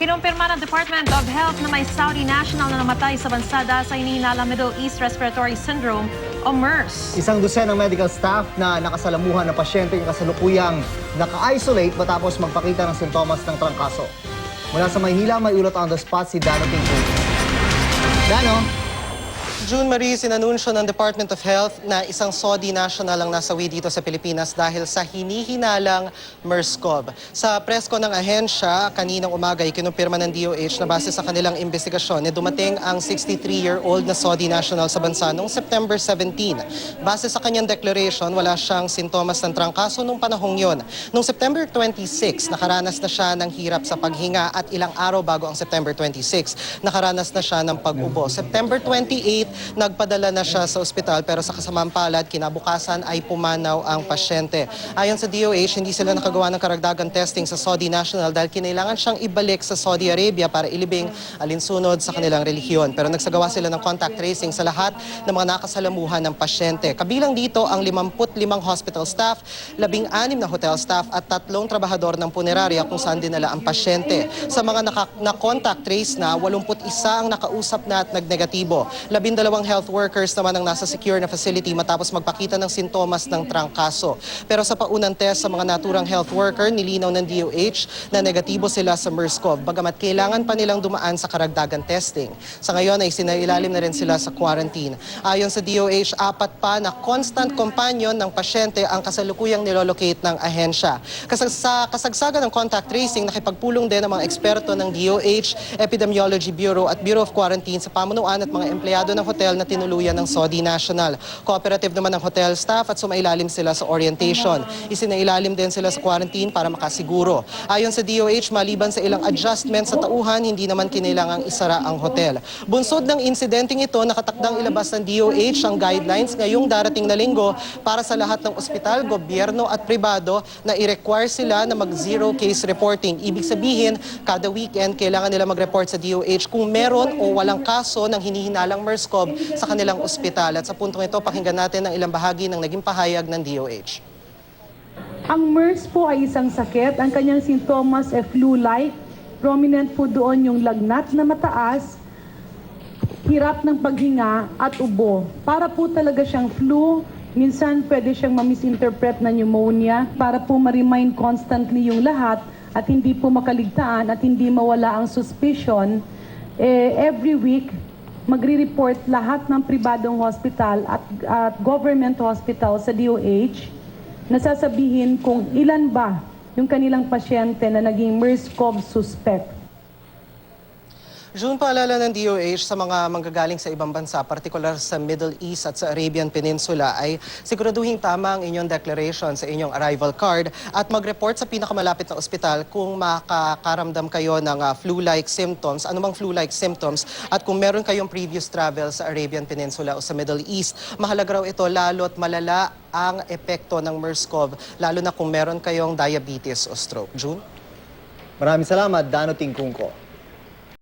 Kinumpirma ng Department of Health na may Saudi national na namatay sa bansa dahil sa hinihinalang Middle East Respiratory Syndrome o MERS. Isang dosenang medical staff na nakasalamuhan ng pasyente yung kasalukuyang naka-isolate matapos magpakita ng sintomas ng trangkaso. Mula sa Maynila, may ulot on the spot si Dano Tingko. Dano? June Marie, sinanunsyo ng Department of Health na isang Saudi national ang nasawi dito sa Pilipinas dahil sa hinihinalang MERS-CoV. Sa presko ng ahensya, kaninang umaga, ikinumpirma ng DOH na base sa kanilang investigasyon, dumating ang 63-year-old na Saudi national sa bansa noong September 17. Base sa kanyang declaration, wala siyang sintomas ng trangkaso noong panahong yon. Noong September 26, nakaranas na siya ng hirap sa paghinga at ilang araw bago ang September 26, nakaranas na siya ng pag-ubo. September 28, nagpadala na siya sa ospital pero sa kasamang palad, kinabukasan ay pumanaw ang pasyente. Ayon sa DOH, hindi sila nakagawa ng karagdagang testing sa Saudi national dahil kinailangan siyang ibalik sa Saudi Arabia para ilibing alinsunod sa kanilang relihiyon. Pero nagsagawa sila ng contact tracing sa lahat ng mga nakasalamuhan ng pasyente. Kabilang dito ang 55 hospital staff, 16 na hotel staff at 3 trabahador ng punerarya kung saan dinala ang pasyente. Sa mga na-contact trace na, 81 ang nakausap na at nagnegatibo. 12 health workers naman ang nasa secure na facility matapos magpakita ng sintomas ng trangkaso. Pero sa paunang test sa mga naturang health worker, nilinaw ng DOH na negatibo sila sa MERS-CoV, bagamat kailangan pa nilang dumaan sa karagdagan testing. Sa ngayon ay sinailalim na rin sila sa quarantine. Ayon sa DOH, 4 pa na constant companion ng pasyente ang kasalukuyang nilolocate ng ahensya. Sa kasagsagan ng contact tracing, nakipagpulong din ang mga eksperto ng DOH, Epidemiology Bureau at Bureau of Quarantine sa pamunuan at mga empleyado ng hotel na tinuluyan ng Saudi national. Cooperative naman ng hotel staff at sumailalim sila sa orientation. Isinailalim din sila sa quarantine para makasiguro. Ayon sa DOH, maliban sa ilang adjustments sa tauhan, hindi naman kinailangang isara ang hotel. Bunsod ng insidenteng ito, nakatakdang ilabas ng DOH ang guidelines ngayong darating na linggo para sa lahat ng ospital, gobyerno at pribado na i-require sila na mag-zero case reporting. Ibig sabihin, kada weekend kailangan nila mag-report sa DOH kung meron o walang kaso ng hinihinalang MERS-CoV sa kanilang ospital. At sa puntong ito, pakinggan natin ang ilang bahagi ng naging pahayag ng DOH. Ang MERS po ay isang sakit. Ang kanyang sintomas ay flu-like. Prominent po doon yung lagnat na mataas, hirap ng paghinga at ubo. Para po talaga siyang flu, minsan pwede siyang ma-misinterpret na pneumonia para po ma-remind constantly yung lahat at hindi po makaligtaan at hindi mawala ang suspicion. Every week, magre-report lahat ng pribadong hospital at government hospital sa DOH na sasabihin kung ilan ba yung kanilang pasyente na naging MERS-CoV suspect. June, paalala ng DOH sa mga manggagaling sa ibang bansa, partikular sa Middle East at sa Arabian Peninsula, ay siguraduhin tama ang inyong declaration sa inyong arrival card at mag-report sa pinakamalapit na ospital kung makakaramdam kayo ng flu-like symptoms, anumang flu-like symptoms, at kung meron kayong previous travel sa Arabian Peninsula o sa Middle East. Mahalaga raw ito lalo't malala ang epekto ng MERS-CoV, lalo na kung meron kayong diabetes o stroke. June? Maraming salamat, Dano Tingko.